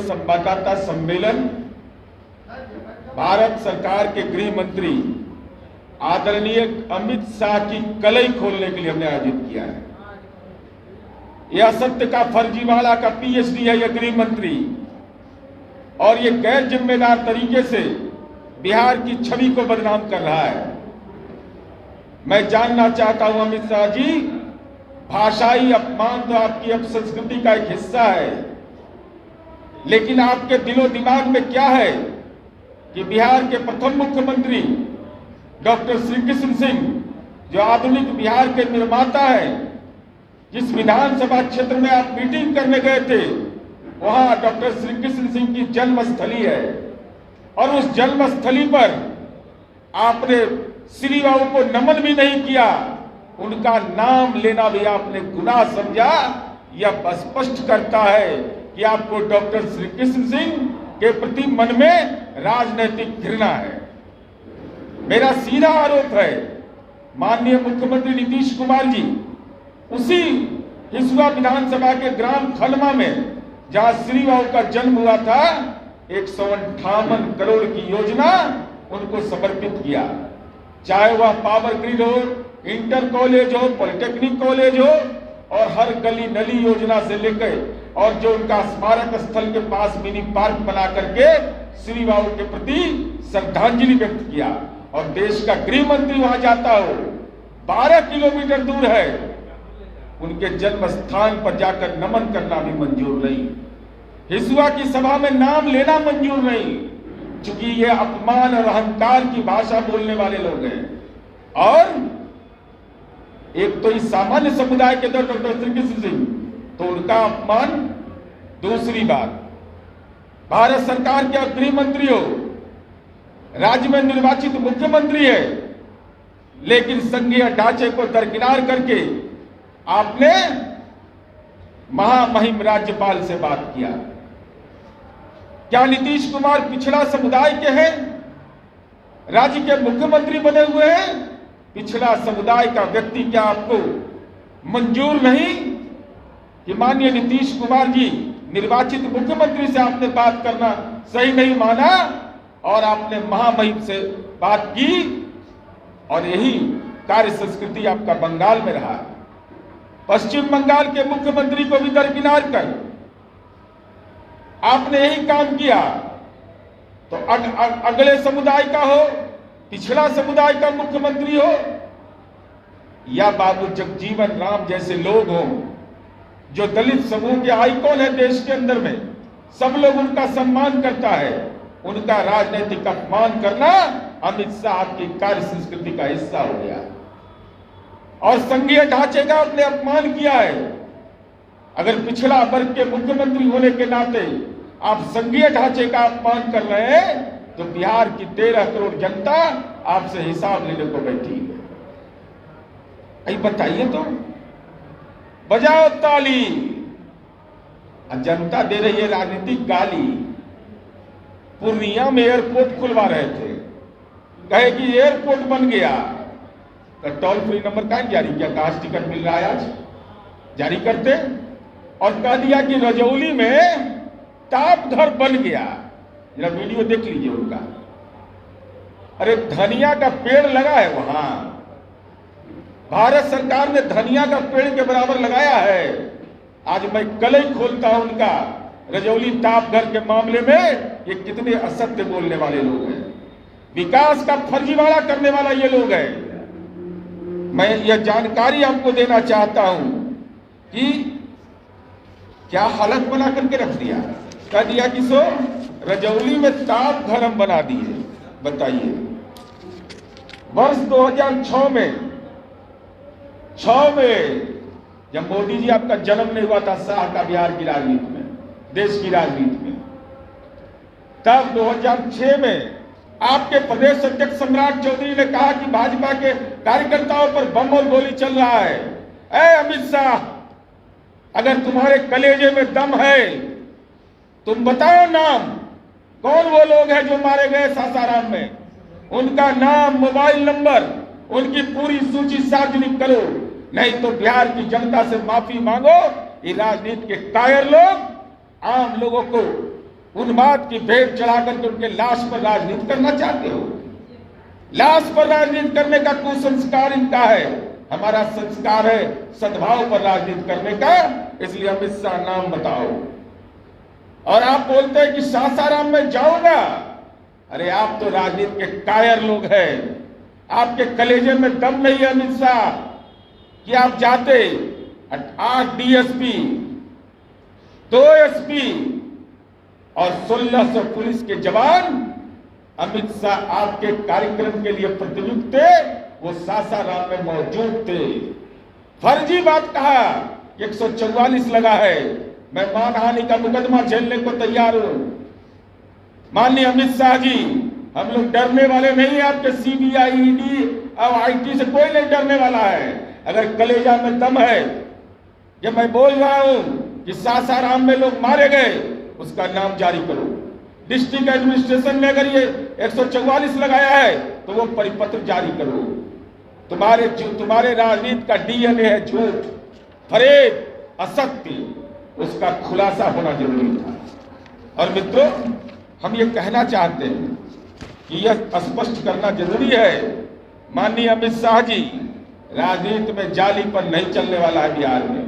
संवाददाता सम्मेलन भारत सरकार के गृह मंत्री आदरणीय अमित शाह की कलई खोलने के लिए हमने आयोजित किया है। यह सत्य का फर्जीवाड़ा का पीएचडी है यह गृह मंत्री, और ये गैर जिम्मेदार तरीके से बिहार की छवि को बदनाम कर रहा है। मैं जानना चाहता हूं अमित शाह जी, भाषाई अपमान तो आपकी अपसंस्कृति का एक हिस्सा है, लेकिन आपके दिलो दिमाग में क्या है कि बिहार के प्रथम मुख्यमंत्री डॉक्टर श्री कृष्ण सिंह, जो आधुनिक बिहार के निर्माता है, जिस विधानसभा क्षेत्र में आप मीटिंग करने गए थे, वहां डॉक्टर श्री कृष्ण सिंह की जन्मस्थली है, और उस जन्मस्थली पर आपने श्री बाबू को नमन भी नहीं किया, उनका नाम लेना भी आपने गुनाह समझा। यह स्पष्ट करता है कि आपको डॉक्टर श्री कृष्ण सिंह के प्रति मन में राजनीतिक घृणा है। मेरा सीधा आरोप है, माननीय मुख्यमंत्री नीतीश कुमार जी उसी हिसुआ विधानसभा के ग्राम खलमा में जहां श्री बाबू का जन्म हुआ था, 158 करोड़ की योजना उनको समर्पित किया। चाहे वह पावर ग्रिड हो, इंटर कॉलेज हो, पॉलिटेक्निक कॉलेज हो, और हर गली नली योजना से लेकर, और जो उनका स्मारक स्थल के पास मिनी पार्क बना करके श्री बाबू के प्रति श्रद्धांजलि व्यक्त किया। और देश का गृह मंत्री वहां जाता हो, 12 किलोमीटर दूर है, उनके जन्म स्थान पर जाकर नमन करना भी मंजूर नहीं। हिसुआ की सभा में नाम लेना मंजूर नहीं, क्योंकि ये अपमान और अहंकार की भाषा बोलने वाले लोग हैं। और एक तो इस सामान्य समुदाय के अंदर डॉक्टर श्री कृष्ण सिंह, तो उनका अपमान। दूसरी बात, भारत सरकार के गृह मंत्री हो, राज्य में निर्वाचित मुख्यमंत्री है, लेकिन संघीय ढांचे को दरकिनार करके आपने महामहिम राज्यपाल से बात किया। क्या नीतीश कुमार पिछड़ा समुदाय के हैं? राज्य के मुख्यमंत्री बने हुए हैं, पिछड़ा समुदाय का व्यक्ति क्या आपको मंजूर नहीं कि माननीय नीतीश कुमार जी निर्वाचित मुख्यमंत्री से आपने बात करना सही नहीं माना, और आपने महामहिम से बात की, और यही कार्य संस्कृति आपका बंगाल में रहा। पश्चिम बंगाल के मुख्यमंत्री को भी दरकिनार कर आपने यही काम किया। तो अगले समुदाय का हो, पिछड़ा समुदाय का मुख्यमंत्री हो, या बाबू जगजीवन राम जैसे लोग हों, जो दलित समूह के आइकॉन है देश के अंदर में, सब लोग उनका सम्मान करता है, उनका राजनीतिक अपमान करना अमित शाह की कार्य संस्कृति का हिस्सा हो गया। और संघीय ढांचे का आपने अपमान किया है। अगर पिछड़ा वर्ग के मुख्यमंत्री होने के नाते आप संघीय ढांचे का अपमान कर रहे हैं, तो बिहार की 13 करोड़ जनता आपसे हिसाब लेने को बैठी है। अभी बताइए तो, बजाओ ताली। जनता दे रही है राजनीतिक गाली। पूर्णिया में एयरपोर्ट खुलवा रहे थे, कहे कि एयरपोर्ट बन गया, तो टोल फ्री नंबर का जारी किया, काश टिकट मिल रहा है आज, जारी करते, और कह दिया कि रजौली में टाप घर बन गया। जरा वीडियो देख लीजिए उनका। अरे धनिया का पेड़ लगा है वहां, भारत सरकार ने धनिया का पेड़ के बराबर लगाया है। आज मैं कलई खोलता हूं उनका, रजौली टाप घर के मामले में ये कितने असत्य बोलने वाले लोग हैं, विकास का फर्जीवाड़ा करने वाला ये लोग हैं। मैं यह जानकारी आपको देना चाहता हूं कि क्या हालत बना करके रख दिया, कह दिया कि सो रजौली में टाप घर हम बना दिए। बताइए, वर्ष 2006 में जब मोदी जी आपका जन्म नहीं हुआ था शाह का बिहार की राजनीति में, देश की राजनीति में, तब 2006 में आपके प्रदेश अध्यक्ष सम्राट चौधरी ने कहा कि भाजपा के कार्यकर्ताओं पर बम और गोली चल रहा है। ऐ अमित शाह, अगर तुम्हारे कलेजे में दम है, तुम बताओ नाम, कौन वो लोग हैं जो मारे गए सासाराम में, उनका नाम, मोबाइल नंबर, उनकी पूरी सूची सार्वजनिक करो, नहीं तो बिहार की जनता से माफी मांगो। ये राजनीति के कायर लोग आम लोगों को उन्माद की भेंट चढ़ा करके उनके लाश पर राजनीति करना चाहते हो। लाश पर राजनीति करने का कुसंस्कार इनका है। हमारा संस्कार है सद्भाव पर राजनीति करने का। इसलिए अमित शाह नाम बताओ। और आप बोलते हैं कि सासाराम में जाऊंगा। अरे आप तो राजनीति के कायर लोग हैं। आपके कलेजे में दम नहीं है अमित शाह कि आप जाते। 8 डीएसपी, 2 एसपी और 1600 पुलिस के जवान अमित शाह आपके कार्यक्रम के लिए प्रतिनियुक्त थे, वो सासाराम में मौजूद थे। फर्जी बात कहा, 144 लगा है, मैं मानहानि का मुकदमा झेलने को तैयार हूं। माननीय अमित शाह जी, हम लोग डरने वाले नहीं है आपके सीबीआई, ईडी और आईटी से कोई नहीं डरने वाला है। अगर कलेजा में दम है, जब मैं बोल रहा हूं कि सासाराम में लोग मारे गए, उसका नाम जारी करो। डिस्ट्रिक्ट एडमिनिस्ट्रेशन ने अगर ये 144 लगाया है तो वो परिपत्र जारी करो। तुम्हारे राजनीति का डीएनए है झूठ, फरेब, असत्य, उसका खुलासा होना जरूरी था। और मित्रों, हम ये कहना चाहते हैं कि यह स्पष्ट करना जरूरी है, माननीय अमित शाह जी, राजनीति में जाली पर नहीं चलने वाला है बिहार में।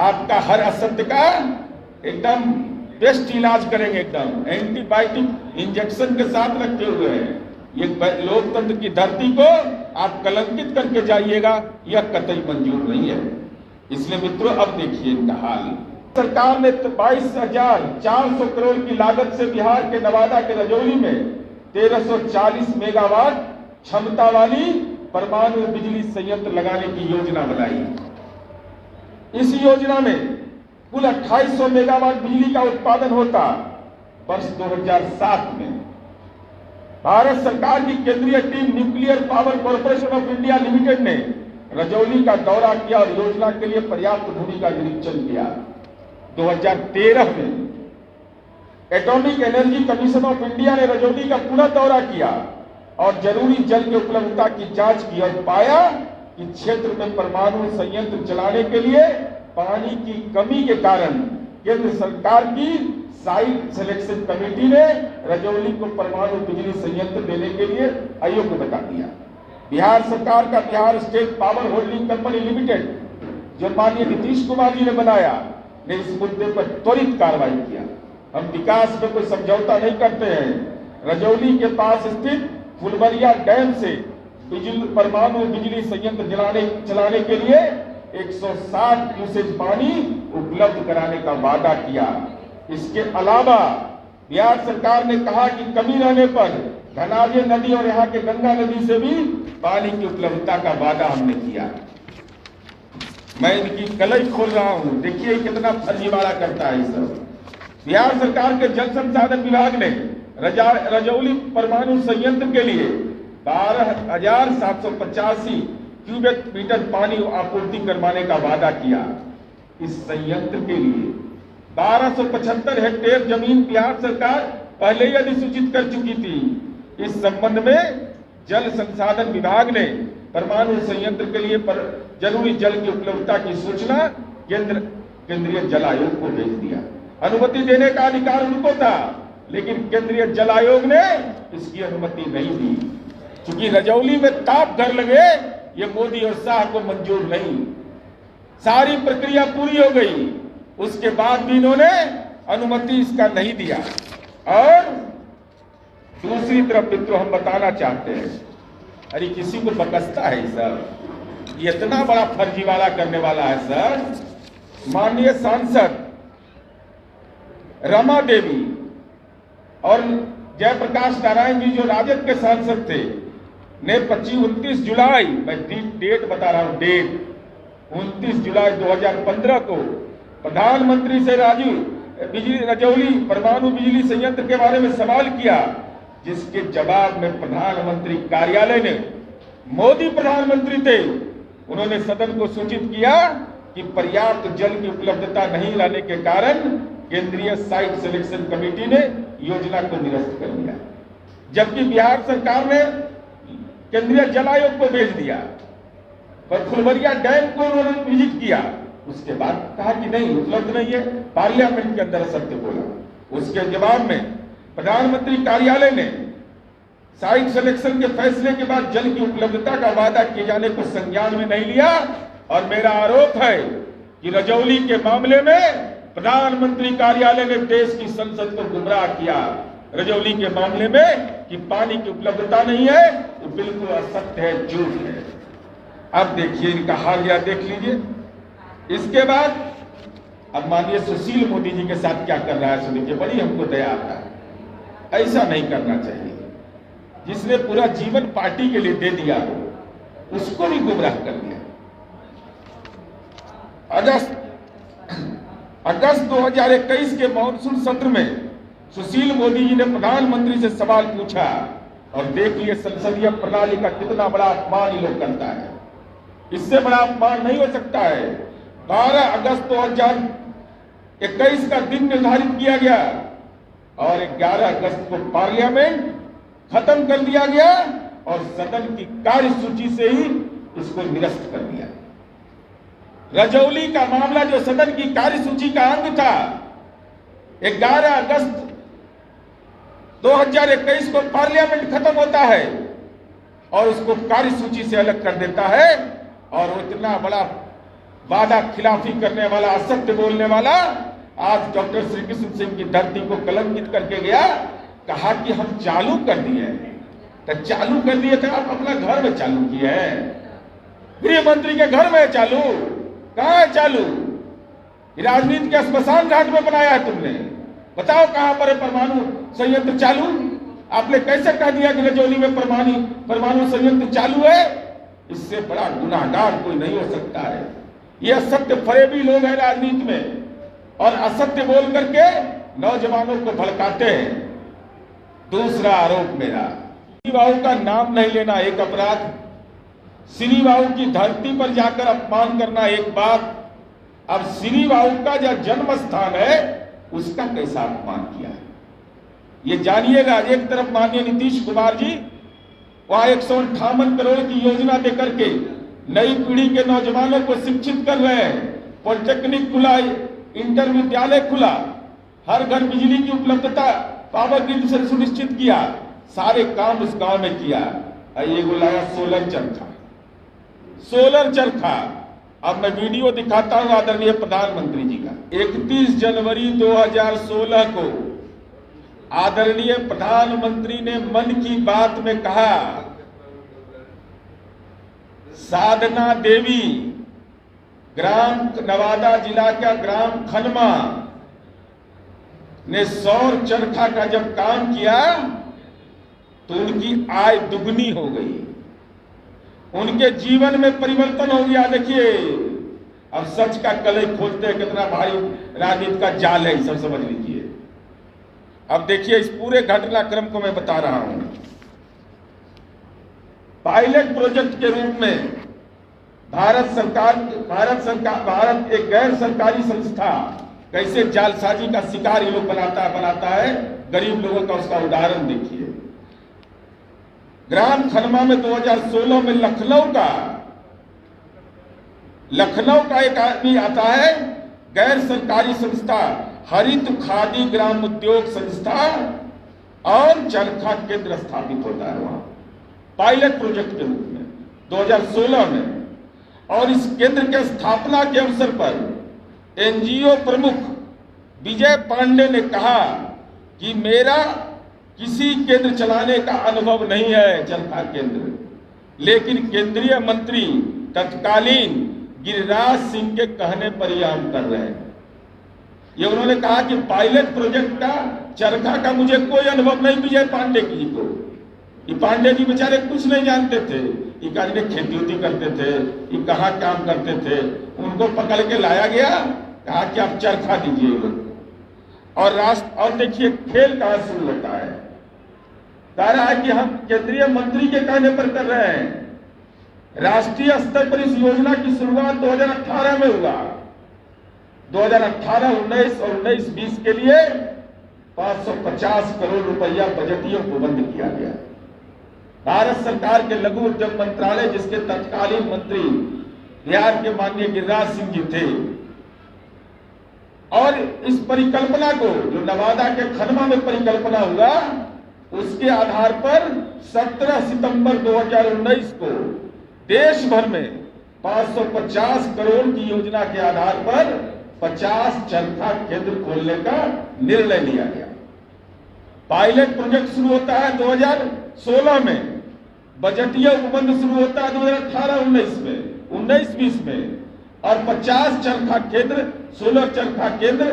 आपका हर असत्य का एकदम बेस्ट इलाज करेंगे, एकदम एंटीबायोटिक इंजेक्शन के साथ रखे हुए हैं। ये लोकतंत्र की धरती को आप कलंकित करके जाइएगा, यह कतई मंजूर नहीं है। इसलिए मित्रों, अब देखिए इनका हाल। सरकार ने 22,400 करोड़ की लागत से बिहार के नवादा के रजौली में 1340 मेगावाट क्षमता वाली परमाणु बिजली संयंत्र लगाने की योजना बनाई। इस योजना में कुल 2800 मेगावाट बिजली का उत्पादन होता। वर्ष 2007 में भारत सरकार की केंद्रीय team nuclear power corporation of India limited ने रजौली का दौरा किया और योजना के लिए पर्याप्त भूमि का निरीक्षण किया। 2013 में atomic energy commission of India ने रजौली का पुनः दौरा किया और जरूरी जल की उपलब्धता की जांच की और पाया कि क्षेत्र में परमाणु संयंत्र चलाने के लिए पानी की कमी के कारण केंद्र सरकार की साइट सिलेक्शन कमेटी ने रजौली को परमाणु बिजली संयंत्र देने के लिए अयोग्य बता दिया। बिहार सरकार का Bihar state power holding company limited, जो माननीय नीतीश कुमार जी ने बनाया, ने इस मुद्दे पर त्वरित कार्रवाई किया। हम विकास में कोई समझौता नहीं करते हैं। रजौली के पास स्थित फुलवरिया डैम से परमाणु बिजली संयंत्र चलाने के लिए 160 क्यूसेक पानी उपलब्ध कराने का वादा किया। इसके अलावा बिहार सरकार ने कहा कि कमी रहने पर धनाजे नदी और यहाँ के गंगा नदी से भी पानी की उपलब्धता का वादा हमने किया। मैं इनकी कलई खोल रहा हूं, देखिए कितना फर्जीवाड़ा करता है सब। बिहार सरकार के जल संसाधन विभाग ने रजौली परमाणु संयंत्र के लिए 12,785 क्यूबिक मीटर पानी आपूर्ति करवाने का वादा किया। इस संयंत्र के लिए 1275 हेक्टेयर जमीन बिहार सरकार पहले ही अधिसूचित कर चुकी थी। इस संबंध में जल संसाधन विभाग ने परमाणु संयंत्र के लिए जरूरी जल की उपलब्धता की सूचना केंद्रीय जल आयोग को भेज दिया। अनुमति देने का अधिकार उनको था, लेकिन केंद्रीय जल आयोग ने इसकी अनुमति नहीं दी। क्योंकि रजौली में ताप घर लगे, ये मोदी और शाह को मंजूर नहीं। सारी प्रक्रिया पूरी हो गई, उसके बाद भी इन्होंने अनुमति इसका नहीं दिया। और दूसरी तरफ मित्रों, हम बताना चाहते हैं, अरे किसी को बकसता है सर, ये इतना बड़ा फर्जीवाड़ा करने वाला है सर। माननीय सांसद रमा देवी और जयप्रकाश नारायण जी, जो राजद के सांसद थे, ने 29 जुलाई, मैं डेट बता रहा हूं, डेट 29 जुलाई 2015 को प्रधानमंत्री से रजौली परमाणु बिजली संयंत्र के बारे में सवाल किया, जिसके जवाब में प्रधानमंत्री कार्यालय ने, मोदी प्रधानमंत्री थे, उन्होंने सदन को सूचित किया कि पर्याप्त जल की उपलब्धता नहीं रहने के कारण केंद्रीय साइट सिलेक्शन कमेटी ने योजना को निरस्त कर दिया। जबकि बिहार सरकार ने केंद्रीय जल आयोग को भेज दिया, पर फुलवरिया डैम को उन्होंने विजिट किया, उसके बाद कहा कि नहीं, उपलब्ध नहीं है। पार्लियामेंट के अंदर सत्य बोला। उसके जवाब में प्रधानमंत्री कार्यालय ने साइट सिलेक्शन के फैसले के बाद जल की उपलब्धता का वादा किए जाने को संज्ञान में नहीं लिया और मेरा आरोप है कि रजौली के मामले में प्रधानमंत्री कार्यालय ने देश की संसद को गुमराह किया। रजौली के मामले में कि पानी की उपलब्धता नहीं है, तो बिल्कुल असत्य है, झूठ है। अब देखिए इनका हालिया देख लीजिए। इसके बाद अब माननीय सुशील मोदी जी के साथ क्या कर रहा है सुनिए, बड़ी हमको दया आता है। ऐसा नहीं करना चाहिए। जिसने पूरा जीवन पार्टी के लिए दे दिया उसको भी गुमराह कर दिया। अगस्त 2021 के मॉनसून सत्र में सुशील मोदी जी ने प्रधानमंत्री से सवाल पूछा और देख लिए संसदीय प्रणाली का कितना बड़ा अपमान ये लोग करता है। इससे बड़ा अपमान नहीं हो सकता है। 12 अगस्त 2021 का दिन निर्धारित किया गया और 11 अगस्त को पार्लियामेंट खत्म कर दिया गया और सदन की कार्यसूची से ही इसको निरस्त कर दिया। रजौली का मामला जो सदन की कार्यसूची का अंग था, 11 अगस्त 2021 को पार्लियामेंट खत्म होता है और उसको कार्यसूची से अलग कर देता है और वो इतना बड़ा वादा खिलाफी करने वाला, असत्य बोलने वाला आज डॉक्टर श्री कृष्ण सिंह की धरती को कलंकित करके गया। कहा कि हम चालू कर दिए, तो चालू कर दिए थे, आप अपना घर में चालू किए हैं, गृह मंत्री के घर में चालू, कहां है चालू? राजनीति के स्मशान घाट में बनाया है तुमने। बताओ कहां पर है परमाणु संयंत्र चालू? आपने कैसे कह दिया कि रजौली में परमाणु संयंत्र चालू है? इससे बड़ा गुनाहगार कोई नहीं हो सकता है। ये असत्य फरेबी लोग हैं राजनीति में और असत्य बोल करके नौजवानों को भड़काते हैं। दूसरा आरोप मेरा, श्रीबाबू का नाम नहीं लेना एक अपराध, श्रीबाबू की धरती पर जाकर अपमान करना एक बात। अब श्रीबाबू का जो जन्म स्थान है उसका कैसा अपमान किया है ये जानिएगा। एक तरफ माननीय नीतीश कुमार जी वहां 158 करोड़ की योजना देकर के नई पीढ़ी के नौजवानों को शिक्षित कर रहे हैं। पॉलिटेक्निक खुला, इंटर विद्यालय खुला, हर घर बिजली की उपलब्धता पावर ग्रिड से सुनिश्चित किया, सारे काम उस गांव में किया। ये बुलाया सोलर चरखा, सोलर चरखा। अब मैं वीडियो दिखाता हूं आदरणीय प्रधानमंत्री जी का। 31 जनवरी 2016 को आदरणीय प्रधानमंत्री ने मन की बात में कहा, साधना देवी ग्राम नवादा जिला का ग्राम खनमा ने सौर चरखा का जब काम किया तो उनकी आय दुगनी हो गई, उनके जीवन में परिवर्तन हो गया। देखिए अब सच का कलई खोलते हैं, कितना भारी राजनीति का जाल है, सब समझ लीजिए। अब देखिए इस पूरे घटनाक्रम को मैं बता रहा हूं। पायलट प्रोजेक्ट के रूप में भारत एक गैर सरकारी संस्था कैसे जालसाजी का शिकार ये लोग बनाता है गरीब लोगों का, उसका उदाहरण देखिए। ग्राम खनमा में 2016 में लखनऊ का एक आदमी आता है, गैर सरकारी संस्था हरित खादी ग्राम उद्योग संस्था और चरखा केंद्र स्थापित होता है वहां पायलट प्रोजेक्ट के रूप में 2016 में। और इस केंद्र के स्थापना के अवसर पर एनजीओ प्रमुख विजय पांडे ने कहा कि मेरा किसी केंद्र चलाने का अनुभव नहीं है चरखा केंद्र, लेकिन केंद्रीय मंत्री तत्कालीन गिरिराज सिंह के कहने पर यह हम कर रहे हैं। ये उन्होंने कहा कि पायलट प्रोजेक्ट का चरखा का मुझे कोई अनुभव नहीं विजय पांडे जी को। ये पांडे जी बेचारे कुछ नहीं जानते थे, ये कहीं खेती उती करते थे, ये कहाँ काम करते थे। उनको पकड़ के लाया गया, कहा कि आप चरखा दीजिए। और देखिए खेल कहां शुरू होता है, कह रहा है कि हम केंद्रीय मंत्री के कहने पर कर रहे हैं। राष्ट्रीय स्तर पर इस योजना की शुरुआत 2018 में हुआ। 2018-19 और 19-20 के लिए 550 करोड़ रुपया बजटीय प्रबंध किया गया। भारत सरकार के लघु उद्योग मंत्रालय, जिसके तत्कालीन मंत्री बिहार के माननीय गिरिराज सिंह जी थे, और इस परिकल्पना को जो नवादा के खनमा में परिकल्पना हुआ, उसके आधार पर 17 सितंबर 2019 को देश भर में 550 करोड़ की योजना के आधार पर 50 चरखा केंद्र खोलने का निर्णय लिया गया। पायलट प्रोजेक्ट शुरू होता है 2016 में, बजटीय उपबंध शुरू होता है 2018-19 में, 19-20 में, और 50 चरखा केंद्र, 16 चरखा केंद्र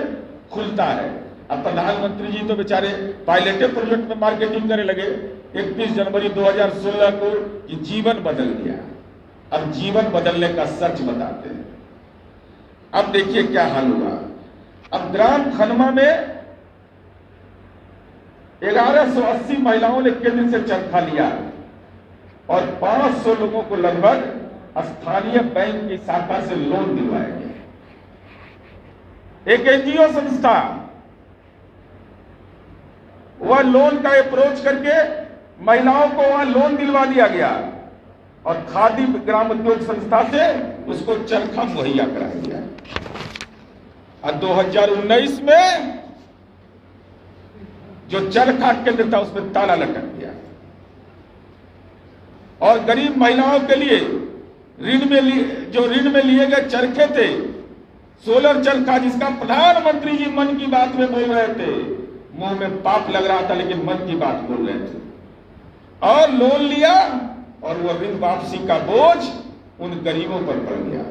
खुलता है। अब प्रधानमंत्री जी तो बेचारे पायलट प्रोजेक्ट में मार्केटिंग करने लगे 31 जनवरी 2016 को कि जीवन बदल गया। अब जीवन बदलने का सच बताते हैं। अब देखिए क्या हाल हुआ। अब ग्राम खनमा में 1180 महिलाओं ने केंद्र से चरखा लिया और 500 लोगों को लगभग स्थानीय बैंक की शाखा से लोन दिलवाया गया। एक एनजीओ संस्था वह लोन का अप्रोच करके महिलाओं को वहां लोन दिलवा दिया गया और खादी ग्राम उद्योग संस्था से उसको चरखा मुहैया कराया गया। और 2019 में जो चरखा केंद्र था उसमें ताला लटक गया और गरीब महिलाओं के लिए ऋण में लिए गए चरखे थे, सोलर चरखा, जिसका प्रधानमंत्री जी मन की बात में बोल रहे थे, मुंह में पाप लग रहा था लेकिन मन की बात बोल रहे थे, और लोन लिया और वह ऋण वापसी का बोझ उन गरीबों पर पड़ गया।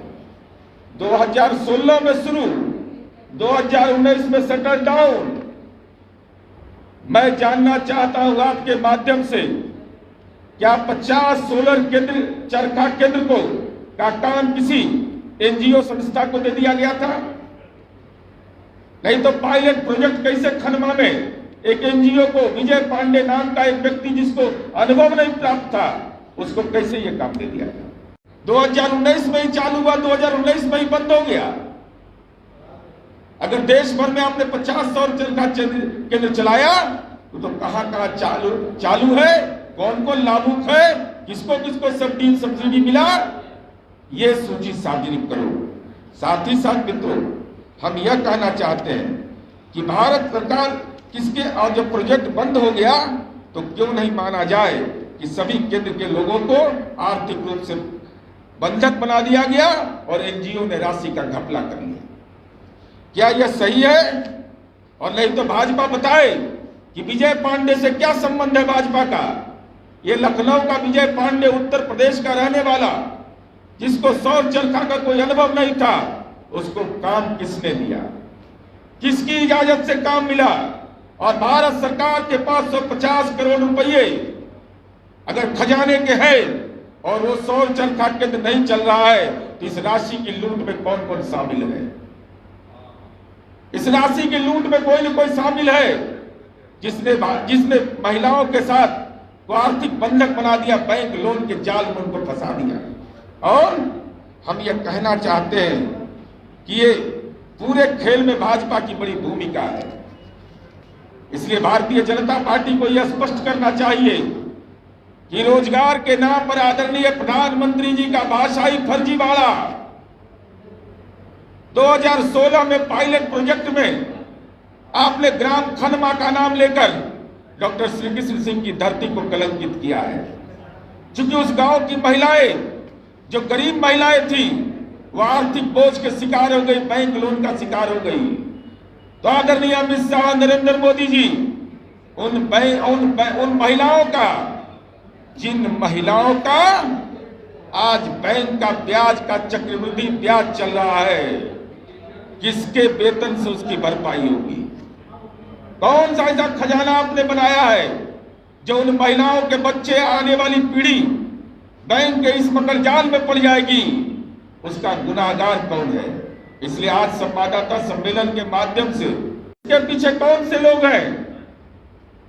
2016 में शुरू, 2019 में सेटल डाउन। मैं जानना चाहता हूं आपके माध्यम से, क्या 50 सोलर केंद्र, चरखा केंद्र को का काम किसी एनजीओ संस्था को दे दिया गया था? नहीं तो पायलट प्रोजेक्ट कैसे खनमा में एक एनजीओ को, विजय पांडे नाम का एक व्यक्ति जिसको अनुभव नहीं प्राप्त था, उसको कैसे यह काम दे दिया गया? 2019 में ही चालू हुआ, 2019 में ही बंद हो गया। अगर देश भर में आपने 50 सौर चरखा केंद्र चलाया तो कहां चालू है, कौन कौन लाभुक है, किसको किसको सब्सिडी मिला, ये सूची सार्वजनिक करो। साथ ही साथ मित्रों, हम यह कहना चाहते हैं कि भारत सरकार किसके, और जब प्रोजेक्ट बंद हो गया तो क्यों नहीं माना जाए कि सभी केंद्र के लोगों को आर्थिक रूप से बंधक बना दिया गया और एनजीओ ने राशि का घपला कर लिया। क्या यह सही है? और नहीं तो भाजपा बताए कि विजय पांडे से क्या संबंध है भाजपा का? ये लखनऊ का विजय पांडे, उत्तर प्रदेश का रहने वाला, जिसको सौर चरखा का कोई अनुभव नहीं था, उसको काम किसने दिया? किसकी इजाजत से काम मिला? और भारत सरकार के पास 150 करोड़ रुपये अगर खजाने के हैं और वो सौर चरखा केंद्र नहीं चल रहा है तो इस राशि की लूट में कौन कौन शामिल है? इस राशि की लूट में कोई न कोई शामिल है जिसने महिलाओं के साथ को आर्थिक बंधक बना दिया, बैंक लोन के जाल में उनको फंसा दिया। और हम ये कहना चाहते हैं कि ये पूरे खेल में भाजपा की बड़ी भूमिका है। इसलिए भारतीय जनता पार्टी को यह स्पष्ट करना चाहिए कि रोजगार के नाम पर आदरणीय प्रधानमंत्री जी का भाषाई फर्जीवाड़ा 2016 में पायलट प्रोजेक्ट में आपने ग्राम खनमा का नाम लेकर डॉक्टर श्री कृष्ण सिंह की धरती को कलंकित किया है। क्योंकि उस गांव की महिलाएं, जो गरीब महिलाएं थी, वह आर्थिक बोझ के शिकार हो गई, बैंक लोन का शिकार हो गई। तो आदरणीय अमित शाह, नरेंद्र मोदी जी उन महिलाओं का, जिन महिलाओं का आज बैंक का ब्याज का चक्रवृद्धि ब्याज चल रहा है, किसके वेतन से उसकी भरपाई होगी? कौन सा ऐसा खजाना आपने बनाया है जो उन महिलाओं के बच्चे, आने वाली पीढ़ी बैंक के इस मकर जाल में पड़ जाएगी? उसका गुनाहगार कौन है? इसलिए आज संवाददाता सम्मेलन के माध्यम से इसके पीछे कौन से लोग हैं,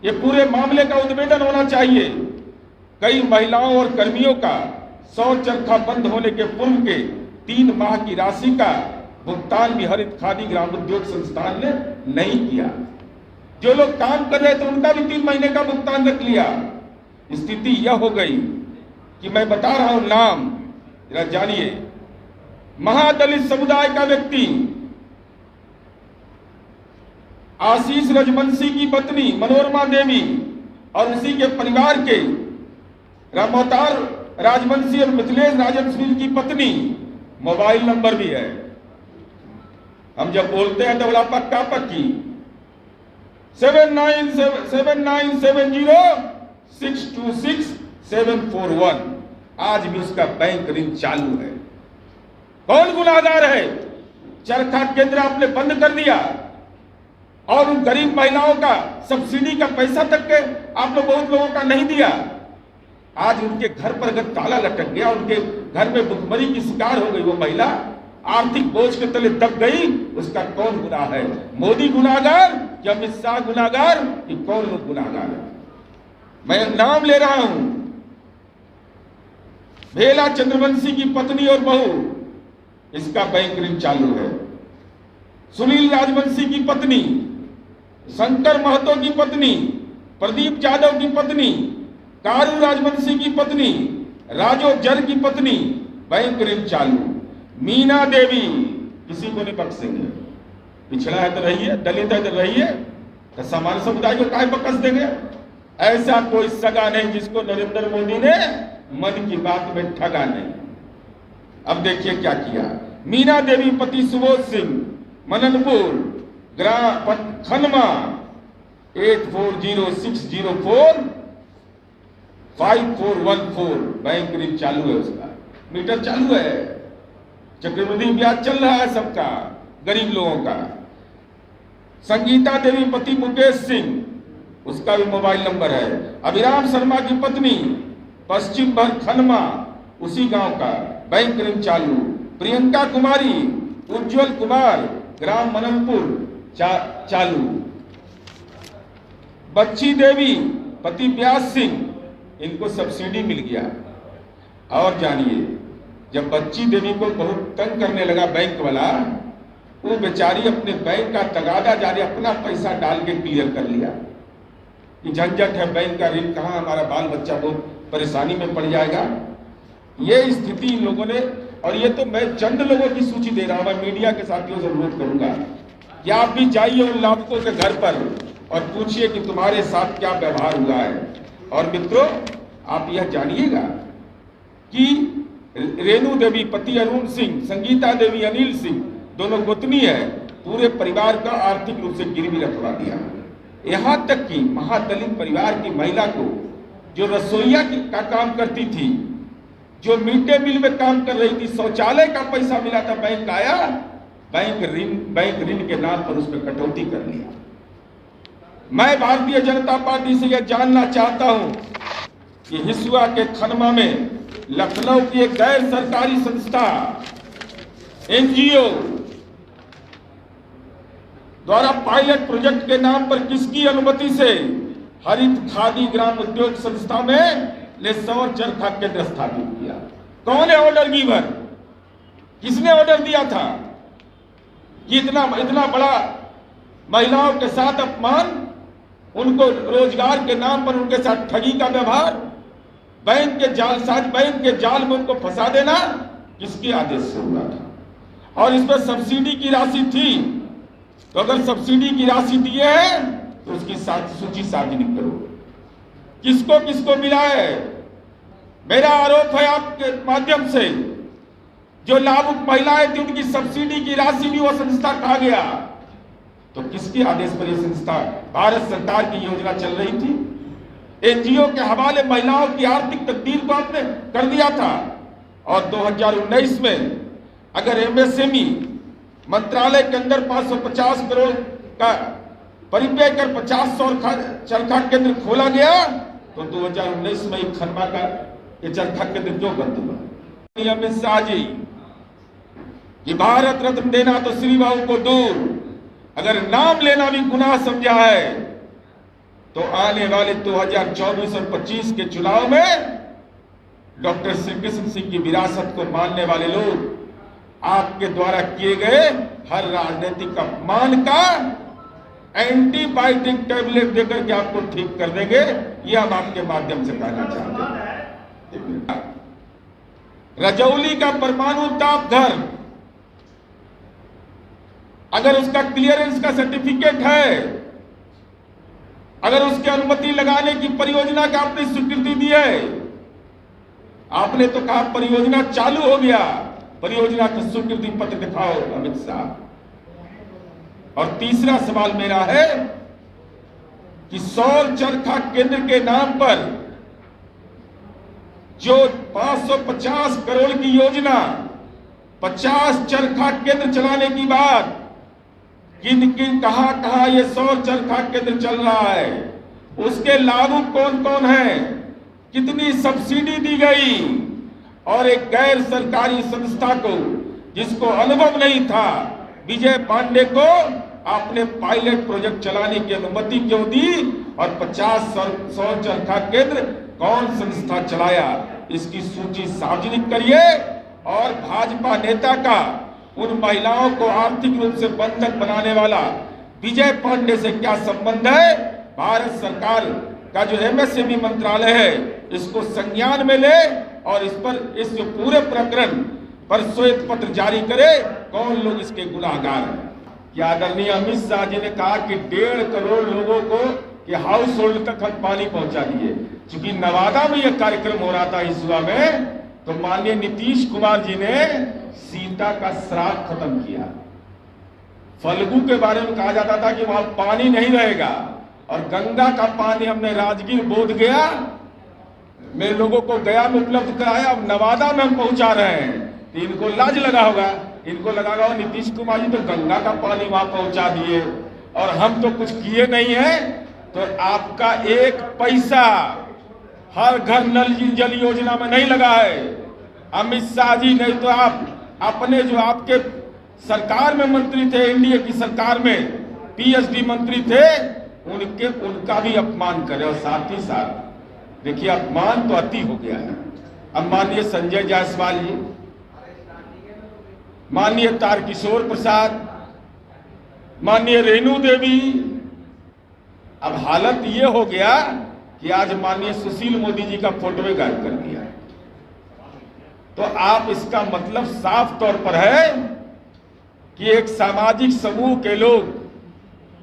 ये पूरे मामले का उद्भेदन होना चाहिए। कई महिलाओं और कर्मियों का सौर चरखा बंद होने के पूर्व के 3 माह की राशि का भुगतान भी हरित खादी ग्राम उद्योग संस्थान ने नहीं किया। जो लोग काम कर रहे थे उनका भी 3 महीने का भुगतान रख लिया। स्थिति यह हो गई कि मैं बता रहा हूं नाम, जरा जानिए। महादलित समुदाय का व्यक्ति आशीष रजवंशी की पत्नी मनोरमा देवी और उसी के परिवार के रामोतार राजवंशी और मिथिलेश राजवंशी की पत्नी मोबाइल नंबर भी है। हम जब बोलते हैं तो बड़ा पक्का पक्की 7970626741 आज भी उसका बैंक ऋण चालू है। कौन गुनाहगार है? चरखा केंद्र आपने बंद कर दिया और उन गरीब महिलाओं का सब्सिडी का पैसा तक के आप लोग बहुत लोगों का नहीं दिया। आज उनके घर पर अगर ताला लटक गया, उनके घर में भुखमरी की शिकार हो गई वो महिला, आर्थिक बोझ के तले दब गई, उसका कौन गुनाह है? मोदी गुनाहगार कि अमित शाह गुनाहगार कि कौन लोग गुनाहगार है? मैं नाम ले रहा हूं। भेला चंद्रवंशी की पत्नी और बहू, इसका बैंक ऋण चालू है। सुनील राजवंशी की पत्नी, शंकर महतो की पत्नी, प्रदीप यादव की पत्नी, कारू राजवंशी की पत्नी, राजो जर की पत्नी, बैंक ऋण चालू। मीना देवी, किसी को नहीं बख्शेंगे। पिछड़ा है तो रहिए, दलित है तो रहिए, तो सामान्य समुदाय को काहे बख्श देंगे? ऐसा कोई सगा नहीं जिसको नरेंद्र मोदी ने मन की बात में ठगा नहीं। अब देखिए क्या किया। मीना देवी पति सुबोध सिंह, मननपुर, ग्राम खनमा, 8406045414 बैंक ऋण चालू है। उसका मीटर चालू है, चक्रवृद्धि ब्याज चल रहा है सबका, गरीब लोगों का। संगीता देवी पति मुकेश सिंह, उसका भी मोबाइल नंबर है। अभिराम शर्मा की पत्नी, पश्चिम भर खनमा, उसी गांव का, बैंक ऋण चालू। प्रियंका कुमारी, उज्जवल कुमार, ग्राम मननपुर, चालू। बच्ची देवी पति व्यास सिंह, इनको सब्सिडी मिल गया। और जानिए, जब बच्ची देवी को बहुत तंग करने लगा बैंक वाला, वो बेचारी अपने बैंक का तगादा जारी अपना पैसा डाल के क्लियर कर लिया कि झंझट है बैंक का ऋण, कहां हमारा बाल बच्चा बहुत परेशानी में पड़ जाएगा। ये स्थिति इन लोगों ने, और ये तो मैं चंद लोगों की सूची दे रहा हूं। मैं मीडिया के साथियों से अनुरोध करूंगा कि आप भी जाइए उन लाभुकों के घर पर और पूछिए कि तुम्हारे साथ क्या व्यवहार हुआ है। और मित्रों, आप यह जानिएगा कि रेणु देवी पति अरुण सिंह, संगीता देवी अनिल सिंह, दोनों गोतनी है, पूरे परिवार का आर्थिक रूप से गिरवी रखवा दिया। यहां तक कि महादलित परिवार की महिला को, जो रसोईया का काम करती थी, जो मिड डे मील में काम कर रही थी, शौचालय का पैसा मिला था, बैंक आया, बैंक ऋण के नाम पर उसमें कटौती कर लिया। मैं भारतीय जनता पार्टी से यह जानना चाहता हूं कि हिसुआ के खनमा में लखनऊ की एक गैर सरकारी संस्था एनजीओ द्वारा पायलट प्रोजेक्ट के नाम पर किसकी अनुमति से हरित खादी ग्राम उद्योग संस्था में ने सौर चरखा केंद्र स्थापित किया? कौन है ऑर्डर गिवर? किसने ऑर्डर दिया था कि इतना बड़ा महिलाओं के साथ अपमान, उनको रोजगार के नाम पर उनके साथ ठगी का व्यवहार, बैंक के जाल में उनको फंसा देना, किसके आदेश से हुआ था? और इसमें सब्सिडी की राशि थी, तो अगर सब्सिडी की राशि दिए हैं तो उसकी सूची सार्वजनिक करो। किसको किसको मिला है? मेरा आरोप है आपके माध्यम से, जो लाभुक महिलाएं थी उनकी सब्सिडी की राशि भी वो संस्था खा गया। तो किसके आदेश पर यह संस्था, भारत सरकार की योजना चल रही थी? एनजीओ के हवाले महिलाओं की आर्थिक तकदीर को आपने कर दिया था। और 2019 में अगर एमएसएमई मंत्रालय के अंदर 550 करोड़ का परिव्यय कर 50 सौर चरखा केंद्र खोला गया, तो 2019 में खनमा का ये चरखा केंद्र क्यों बंद हुआ? अमित शाह जी कि भारत रत्न देना तो श्री बाबू को दूर, अगर नाम लेना भी गुनाह समझा है, तो आने वाले 2024 और 25 के चुनाव में डॉक्टर श्री कृष्ण सिंह की विरासत को मानने वाले लोग आपके द्वारा किए गए हर राजनीतिक अपमान का एंटीबायोटिक टैबलेट देकर के आपको ठीक कर देंगे। ये हम आपके माध्यम से कहना चाहते हैं। रजौली का परमाणु ताप घर अगर उसका क्लियरेंस का सर्टिफिकेट है, अगर उसकी अनुमति लगाने की परियोजना का आपने स्वीकृति दी है, आपने तो कहा परियोजना चालू हो गया, परियोजना का स्वीकृति पत्र दिखाओ अमित शाह। और तीसरा सवाल मेरा है कि सौर चरखा केंद्र के नाम पर जो 550 करोड़ की योजना, 50 चरखा केंद्र चलाने की बात, किन किन कहां ये सौर चरखा केंद्र चल रहा है, उसके लाभुक कौन कौन है, कितनी सब्सिडी दी गई, और एक गैर सरकारी संस्था को जिसको अनुभव नहीं था, विजय पांडे को आपने पायलट प्रोजेक्ट चलाने की अनुमति क्यों दी, और 50 सौर चरखा केंद्र कौन संस्था चलाया, इसकी सूची सार्वजनिक करिए। और भाजपा नेता का उन महिलाओं को आर्थिक रूप से बंधक बनाने वाला विजय पांडे से क्या संबंध है, भारत सरकार का जो एमएसएमई मंत्रालय है इसको संज्ञान में ले और इस जो पूरे प्रकरण पर श्वेत पत्र जारी करे, कौन लोग इसके गुनाहगार हैं। क्या आदरणीय अमित शाह जी ने कहा कि 1.5 करोड़ लोगों को कि हाउस होल्ड तक हम पानी पहुंचा दिए। चूंकि नवादा में यह कार्यक्रम हो रहा था हिसुआ में, तो माननीय नीतीश कुमार जी ने सीता का श्राद्ध खत्म किया। फल्गु के बारे में कहा जाता था कि वहां पानी नहीं रहेगा, और गंगा का पानी हमने राजगीर बोध गया में लोगों को गया में उपलब्ध कराया, अब नवादा में हम पहुंचा रहे हैं। तो इनको लाज लगा होगा, इनको लगा होगा नीतीश कुमार जी तो गंगा का पानी वहां पहुंचा दिए और हम तो कुछ किए नहीं है। तो आपका एक पैसा हर घर नल जल योजना में नहीं लगा है। अमित शाह जी, नहीं तो आप अपने जो आपके सरकार में मंत्री थे, एनडीए की सरकार में पीएचडी मंत्री थे, उनका भी अपमान करे। और साथ ही साथ देखिए, अपमान तो अति हो गया है। अब माननीय संजय जायसवाल जी, माननीय तारकिशोर प्रसाद, माननीय रेणु देवी, अब हालत ये हो गया कि आज माननीय सुशील मोदी जी का फोटो भी गायब कर दिया। तो आप इसका मतलब साफ तौर पर है कि एक सामाजिक समूह के लोग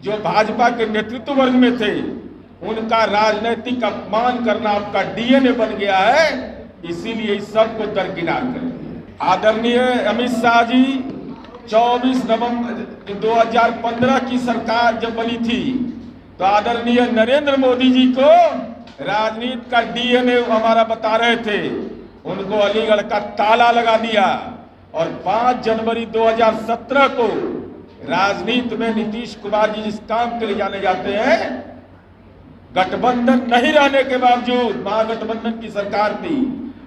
जो भाजपा के नेतृत्व वर्ग में थे, उनका राजनीतिक अपमान करना आपका डीएनए बन गया है, इसीलिए इस सबको दरकिनार कर दिया। आदरणीय अमित शाह जी, 24 नवंबर 2015 की सरकार जब बनी थी, तो आदरणीय नरेंद्र मोदी जी को राजनीति का डीएनए हमारा बता रहे थे, उनको अलीगढ़ का ताला लगा दिया। और 5 जनवरी 2017 को राजनीति में नीतीश कुमार जी जिस काम के लिए जाने जाते हैं, गठबंधन नहीं रहने के बावजूद, महागठबंधन की सरकार थी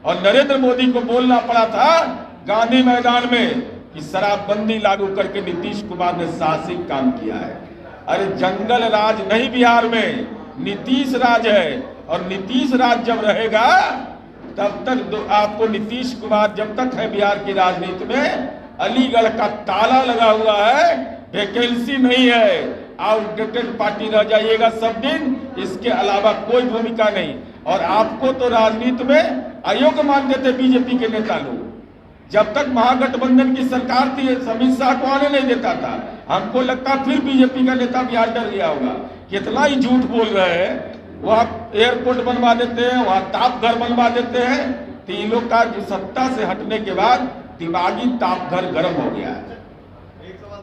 और नरेंद्र मोदी को बोलना पड़ा था गांधी मैदान में कि शराबबंदी लागू करके नीतीश कुमार ने साहसिक काम किया है। अरे जंगल राज नहीं बिहार में, नीतीश राज है, और नीतीश राज जब रहेगा तब तक आपको नीतीश कुमार जब तक है बिहार की राजनीति में, अलीगढ़ का ताला लगा हुआ है, वैकेंसी नहीं है, आउटडेटेड पार्टी रह जाइएगा सब दिन, इसके अलावा कोई भूमिका नहीं। और आपको तो राजनीति में अयोग्य मानते थे बीजेपी के नेता लोग। जब तक महागठबंधन की सरकार थी, अमित शाह को आने नहीं देता था। हमको लगता फिर बीजेपी का नेता बिहार डर गया होगा। कितना ही झूठ बोल रहे हैं, वहां एयरपोर्ट बनवा देते हैं, वहां ताप घर बनवा देते हैं। तीनों का सत्ता से हटने के बाद दिमागी ताप घर गर्म हो गया है।